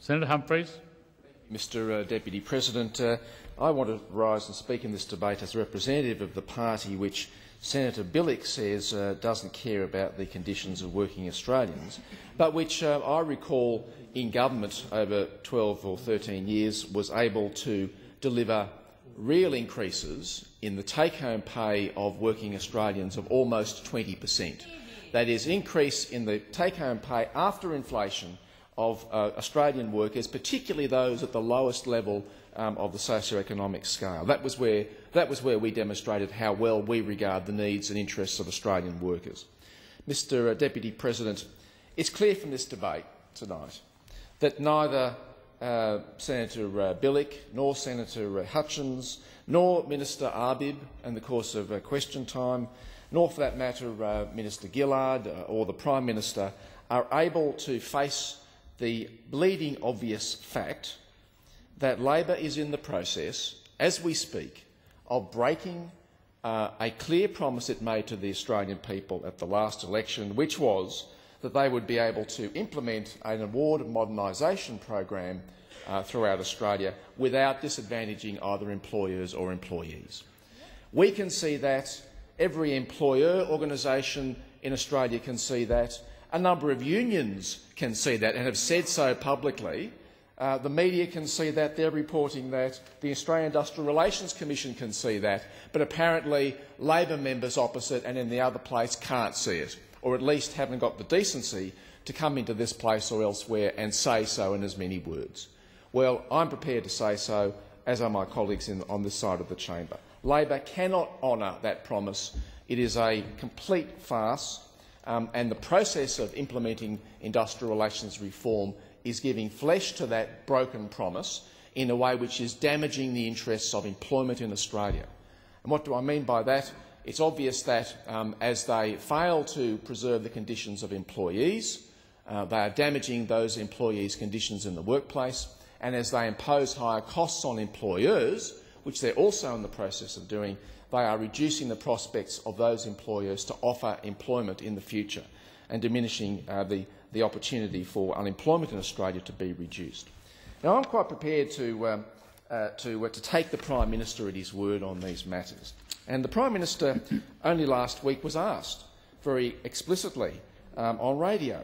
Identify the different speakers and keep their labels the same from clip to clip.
Speaker 1: Senator Humphries.
Speaker 2: Mr Deputy President, I want to rise and speak in this debate as a representative of the party which Senator Billick says doesn't care about the conditions of working Australians, but which I recall in government over 12 or 13 years was able to deliver real increases in the take-home pay of working Australians of almost 20%. That is, increase in the take-home pay after inflation of Australian workers, particularly those at the lowest level of the socio-economic scale. That was where we demonstrated how well we regard the needs and interests of Australian workers. Mr Deputy President, it's clear from this debate tonight that neither Senator Billick nor Senator Hutchins nor Minister Arbib in the course of question time, nor for that matter Minister Gillard or the Prime Minister are able to face the bleeding obvious fact that Labor is in the process, as we speak, of breaking a clear promise it made to the Australian people at the last election, which was that they would be able to implement an Award Modernisation program throughout Australia without disadvantaging either employers or employees. We can see that. Every employer organisation in Australia can see that. A number of unions can see that and have said so publicly. The media can see that. They're reporting that. The Australian Industrial Relations Commission can see that. But apparently Labor members opposite and in the other place can't see it, or at least haven't got the decency to come into this place or elsewhere and say so in as many words. Well, I'm prepared to say so, as are my colleagues on this side of the chamber. Labor cannot honour that promise. It is a complete farce, and the process of implementing industrial relations reform is giving flesh to that broken promise in a way which is damaging the interests of employment in Australia. And what do I mean by that? It's obvious that as they fail to preserve the conditions of employees, they are damaging those employees' conditions in the workplace, and as they impose higher costs on employers, which they're also in the process of doing, they are reducing the prospects of those employers to offer employment in the future and diminishing the opportunity for unemployment in Australia to be reduced. Now, I'm quite prepared to take the Prime Minister at his word on these matters. And the Prime Minister only last week was asked very explicitly on radio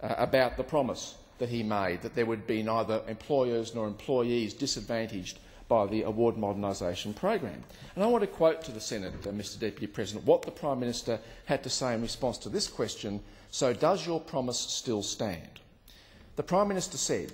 Speaker 2: about the promise that he made, that there would be neither employers nor employees disadvantaged by the Award Modernisation program. And I want to quote to the Senate, Mr Deputy President, what the Prime Minister had to say in response to this question: so does your promise still stand? The Prime Minister said,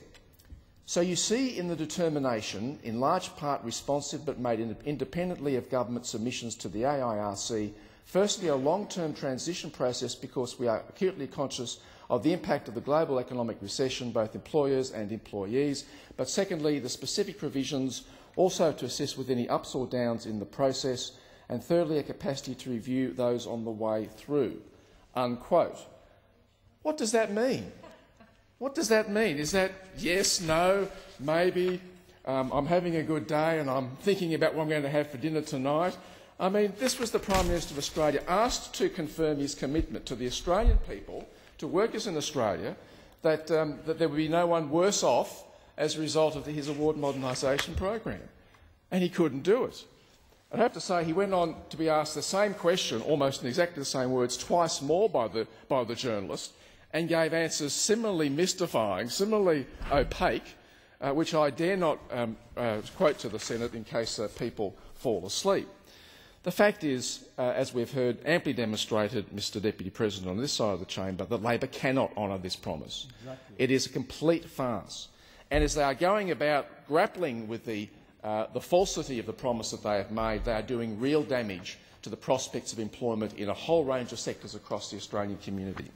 Speaker 2: so you see in the determination, in large part responsive but made independently of government submissions to the AIRC, firstly a long-term transition process because we are acutely conscious of the impact of the global economic recession, both employers and employees, but secondly the specific provisions also to assist with any ups or downs in the process, and thirdly a capacity to review those on the way through." Unquote. What does that mean? What does that mean? Is that yes, no, maybe, I'm having a good day and I'm thinking about what I'm going to have for dinner tonight? I mean, this was the Prime Minister of Australia asked to confirm his commitment to the Australian people, to workers in Australia, that there would be no one worse off as a result of his Award Modernisation program. And he couldn't do it. I have to say he went on to be asked the same question, almost in exactly the same words, twice more by the journalist, and gave answers similarly mystifying, similarly opaque, which I dare not quote to the Senate in case people fall asleep. The fact is, as we've heard amply demonstrated, Mr Deputy President, on this side of the chamber, that Labor cannot honour this promise. Exactly. It is a complete farce. And as they are going about grappling with the falsity of the promise that they have made, they are doing real damage to the prospects of employment in a whole range of sectors across the Australian community.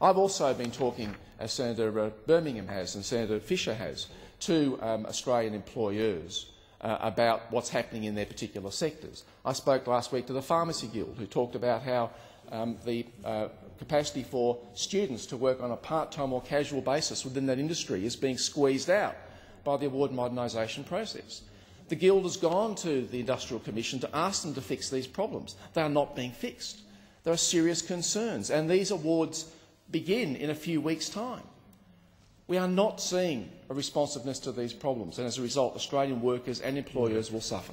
Speaker 2: I've also been talking, as Senator Birmingham has and Senator Fisher has, to Australian employers about what's happening in their particular sectors. I spoke last week to the Pharmacy Guild, who talked about how the capacity for students to work on a part-time or casual basis within that industry is being squeezed out by the Award Modernisation process. The Guild has gone to the Industrial Commission to ask them to fix these problems. They are not being fixed. There are serious concerns, and these awards begin in a few weeks' time. We are not seeing a responsiveness to these problems, and as a result, Australian workers and employers will suffer.